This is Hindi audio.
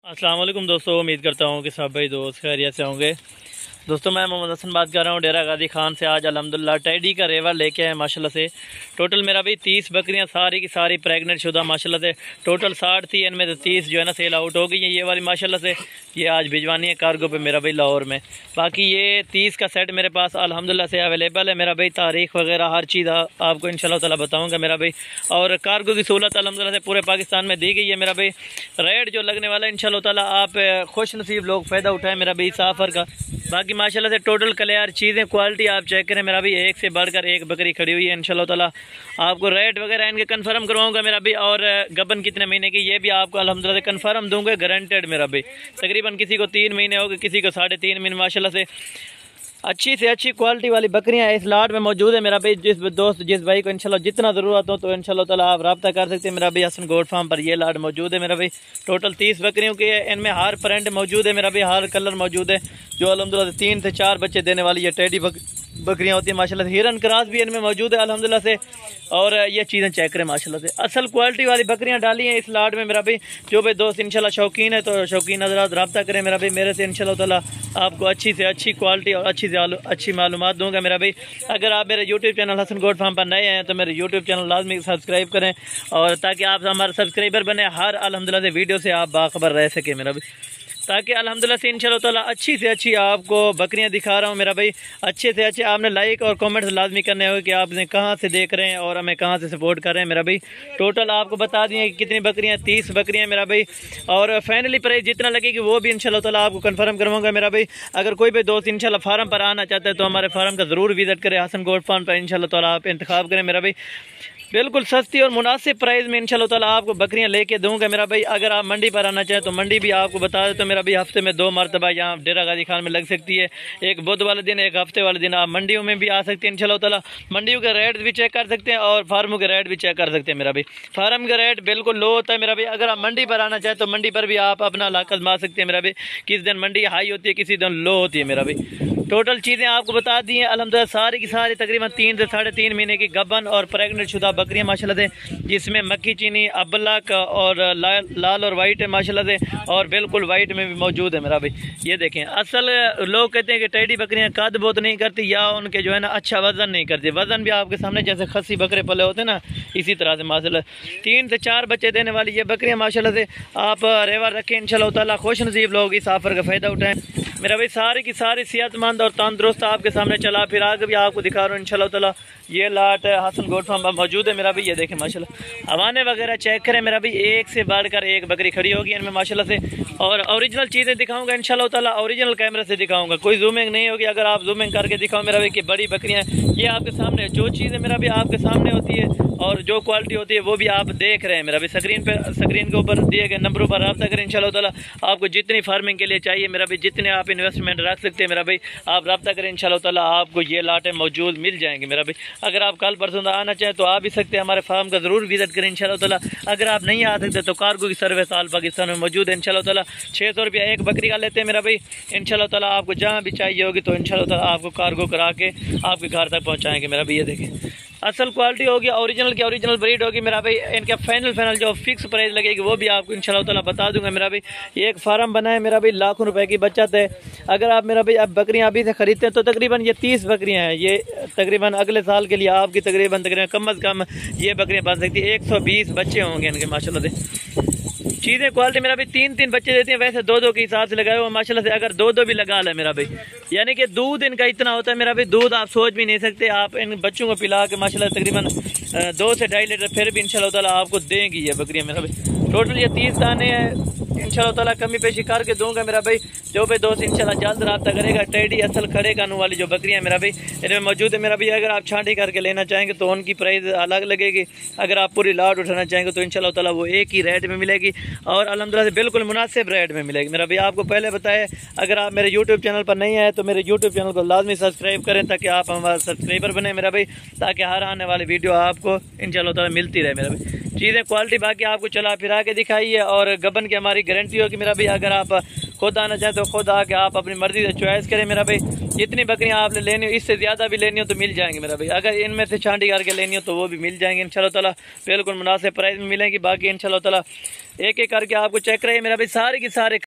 अस्सलाम वालेकुम दोस्तों, उम्मीद करता हूँ कि सब भाई दोस्त खैरियत से होंगे। दोस्तों मैं मोहम्मद हसन बात कर रहा हूँ डेरा गाजी खान से। आज अल्हम्दुलिल्लाह टैडी का रेवर लेके आए माशाल्लाह से। टोटल मेरा भाई 30 बकरियाँ सारी की सारी प्रेग्नेंट शुदा माशाल्लाह से। टोटल 60 थी, इनमें से 30 जो है ना सेल आउट हो गई है ये वाली माशाल्लाह से। ये आज भिजवानी है कार्गो पे मेरा भाई लाहौर में। बाकी ये 30 का सेट मेरे पास अल्हम्दुलिल्लाह से अवेलेबल है मेरा भाई। तारीख वगैरह हर चीज़ आपको इंशाल्लाह ताला बताऊँगा मेरा भाई। और कार्गो की सहूलत अल्हम्दुलिल्लाह से पूरे पाकिस्तान में दी गई है मेरा भाई। रेट जो लगने वाला है इंशाल्लाह ताला आप खुश नसीब लोग फ़ायदा उठाएँ मेरा भाई इस ऑफ़र का। बाकी माशाल्लाह से टोटल क्लियर चीज़ें क्वालिटी आप चेक करें मेरा भी, एक से बढ़कर एक बकरी खड़ी हुई है इंशाल्लाह ताला। आपको रेट वगैरह इनके कंफर्म करवाऊंगा मेरा भी। और गबन कितने महीने की ये भी आपको अल्हम्दुलिल्लाह से कंफर्म दूंगा, गारंटेड मेरा भी। तकरीबन किसी को 3 महीने हो गए, किसी को 3.5 महीने माशाल्लाह से। अच्छी से अच्छी क्वालिटी वाली बकरियां इस लाट में मौजूद है मेरा भाई। जिस भाई को इंशाल्लाह जितना ज़रूरत हो तो इंशाल्लाह ताला आप रब्ता कर सकते हैं मेरा भाई। हसन गोट फार्म पर ये लाट मौजूद है मेरा भाई। टोटल 30 बकरियों की है, इनमें हर प्रिंट मौजूद है मेरा भाई, हर कलर मौजूद है। जो अल्हम्दुलिल्लाह से 3 से 4 बच्चे देने वाली ये टैडी बकरियां होती है माशाल्लाह से। हिरन क्रॉस भी इनमें मौजूद है अल्हम्दुलिल्लाह से। और ये चीज़ें चेक करें माशाल्लाह से, असल क्वालिटी वाली बकरियां डाली हैं इस लाट में मेरा भाई। जो भाई दोस्त इंशाल्लाह शौकीन है तो शौकीन हज़रात रब्ता करें मेरा भाई मेरे से। इंशाल्लाह ताला आपको अच्छी से अच्छी क्वालिटी और अच्छी मालूमात दूंगा मेरा भाई। अगर आप मेरे YouTube channel Hasan goat farm पर नए हैं तो मेरे यूट्यूब चैनल लाजमी सब्सक्राइब करें, और ताकि आप हमारे सब्सक्राइबर बने, हर अल्हम्दुलिल्लाह से वीडियो से आप बाखबर रह सके मेरा भाई। ताकि अल्हम्दुलिल्लाह से इंशाल्लाह ताला अच्छी से अच्छी आपको बकरियां दिखा रहा हूं मेरा भाई। अच्छे से अच्छे आपने लाइक और कमेंट्स लाजमी करने होंगे कि आपने कहां से देख रहे हैं और हमें कहां से सपोर्ट कर रहे हैं मेरा भाई। टोटल आपको बता दिए कि कितनी बकरियां, 30 बकरियां मेरा भाई। और फाइनली प्राइस जितना लगेगी वो भी इंशाल्लाह ताला आपको कंफर्म करवाऊंगा मेरा भाई। अगर कोई भी दोस्त इंशाल्लाह फार्म पर आना चाहता है तो हमारे फार्म का ज़रूर विजिट करें हसन गोट फार्म पर। इंशाल्लाह ताला आप इंतखाब करें मेरा भाई। बिल्कुल सस्ती और मुनासिब प्राइस में इंशाल्लाह ताला आपको बकरियां लेके दूंगा मेरा भाई। अगर आप मंडी पर आना चाहें तो मंडी भी आपको बता दें तो मेरा भाई हफ्ते में 2 मरतबा यहाँ डेरा गाजी खान में लग सकती है। एक बुध वाले दिन, एक हफ्ते वाले दिन। आप मंडियों में भी आ सकते हैं इंशाल्लाह ताला। मंडियों के रेट भी चेक कर सकते हैं और फार्मों के रेट भी चेक कर सकते हैं मेरा भाई। फार्म का रेट बिल्कुल लो होता है मेरा भाई। अगर आप मंडी पर आना चाहें तो मंडी पर भी आप अपना इलाका आजमा सकते हैं मेरा भाई। किसी दिन मंडी हाई होती है, किसी दिन लो होती है मेरा भाई। टोटल चीज़ें आपको बता दी हैं अल्हम्दुलिल्लाह सारी की सारी तकरीबन 3 से 3.5 महीने की गबन और प्रेगनेंट शुदा बकरियां माशाल्लाह से, जिसमें मक्की चीनी, अबलक और लाल और वाइट है माशाल्लाह से। और बिल्कुल वाइट में भी मौजूद है मेरा भाई। ये देखें, असल लोग कहते हैं कि टैडी बकरियां कद बहुत नहीं करती या उनके जो है ना अच्छा वजन नहीं करती। वजन भी आपके सामने जैसे खस्सी बकरे पले होते हैं ना, इसी तरह से माशाल्लाह 3 से 4 बच्चे देने वाली ये बकरियां माशाल्लाह से। आप रेवर रखें इंशाल्लाह ताला, खुश नसीब लोग इस ऑफर का फ़ायदा उठाएं मेरा भाई। सारी की सारी सेहतमंद और तंदुरुस्त आपके सामने चला फिर आगे भी आपको दिखा रहा हूँ इंशाल्लाह ताला। ये लाट हसन गोट फार्म पर मौजूद है मेरा भाई। ये देखें माशाल्लाह, हवाने वगैरह चेक करें मेरा भाई। एक से बढ़कर एक बकरी खड़ी होगी इनमें माशाल्लाह से। और ओरिजिनल चीज़ें दिखाऊंगा इंशाल्लाह ताला, ओरिजिनल कैमरे से दिखाऊंगा, कोई जूमिंग नहीं होगी। अगर आप जूमिंग करके दिखाओ मेरा भाई कि बड़ी बकरियाँ ये आपके सामने, जो चीज़ें मेरा भी आपके सामने होती है और जो क्वालिटी होती है वो भी आप देख रहे हैं मेरा भी। स्क्रीन के ऊपर दिए गए नंबरों पर रब्ता करें इंशाल्लाह ताला। आपको जितनी फार्मिंग के लिए चाहिए मेरा भी, जितने आप इन्वेस्टमेंट रख सकते हैं मेरा भाई, आप रब्ता करें इंशाल्लाह ताला। आपको ये लाटें मौजूद मिल जाएंगे मेरा भाई। अगर आप कल परसों आना चाहें तो आ भी सकते हैं, हमारे फार्म का ज़रूर विजिट करें इंशाल्लाह ताला। अगर आप नहीं आ सकते तो कार्गो की सर्विस आल पाकिस्तान में मौजूद है इंशाल्लाह ताला। 600 रुपया एक बकरी का लेते हैं मेरा भाई। इंशाल्लाह ताला आपको जहाँ भी चाहिए होगी तो इंशाल्लाह ताला आपको कार्गो करा के आपके घर तक पहुँचाएँगे मेरा भाई। ये देखें, असल क्वालिटी होगी, ओरिजिनल की ओरिजिनल ब्रीड होगी मेरा भाई। इनका फाइनल जो फिक्स प्राइस लगेगी वो भी आपको इंशाल्लाह ताला बता दूंगा मेरा भाई। ये एक फार्म बना है मेरा भाई, लाखों रुपए की बचत है। अगर आप मेरा भाई अब बकरियां अभी से खरीदते हैं तो तकरीबन ये 30 बकरियां हैं। ये तकरीबन अगले साल के लिए आपकी तकरीबन कम अज़ कम ये बकरियां बन सकती है। 120 बच्चे होंगे इनके माशाल्लाह से। चीज़ें क्वालिटी मेरा भाई 3-3 बच्चे देती हैं, वैसे 2-2 के हिसाब से लगाए हुए माशाल्लाह से। अगर 2-2 भी लगा ले मेरा भाई, यानी कि दूध इनका इतना होता है मेरा भाई, दूध आप सोच भी नहीं सकते। आप इन बच्चों को पिला के माशाल्लाह तकरीबन 2 से 2.5 लीटर फिर भी इंशाल्लाह ताला आपको देंगी ये बकरियां मेरा भाई। टोटल ये 30 दाने हैं इंशाल्लाह ताला, कमी पेशी करके दूंगा मेरा भाई। जो भाई दोस्त इंशाल्लाह जल्द रब्ता करेगा। टैडी असल खड़े कानून वाली जो बकरियां मेरा भाई इनमें मौजूद है मेरा भाई। अगर आप छांटी करके लेना चाहेंगे तो उनकी प्राइस अलग लगेगी। अगर आप पूरी लाट उठाना चाहेंगे तो इंशाल्लाह ताला वो एक ही रेट में मिलेगी और अल्हम्दुलिल्लाह से बिल्कुल मुनासिब रेट में मिलेगी मेरा भाई। आपको पहले बताया, अगर आप मेरे यूट्यूब चैनल पर नहीं आए तो मेरे यूट्यूब चैनल को लाजमी सब्सक्राइब करें ताकि आप हमारे सब्सक्राइबर बने मेरा भाई, ताकि हर आने वाली वीडियो आपको इंशाल्लाह ताला मिलती रहे मेरा भाई। चीज़ें क्वालिटी बाकी आपको चला फिरा के दिखाई है और गबन की हमारी गारंटी होगी मेरा भाई। अगर आप खुद आना चाहें तो खुद आके आप अपनी मर्जी से चॉइस करें मेरा भाई। जितनी बकरियां आपने लेनी हो, इससे ज़्यादा भी लेनी हो तो मिल जाएंगी मेरा भाई। अगर इनमें से छांटी करके लेनी हो तो वो भी मिल जाएंगे इंशाल्लाह ताला, बिल्कुल मुनासिब प्राइस में मिलेंगी। बाकी इंशाल्लाह ताला एक एक करके आपको चेक रहे मेरा भाई, सारे के सारे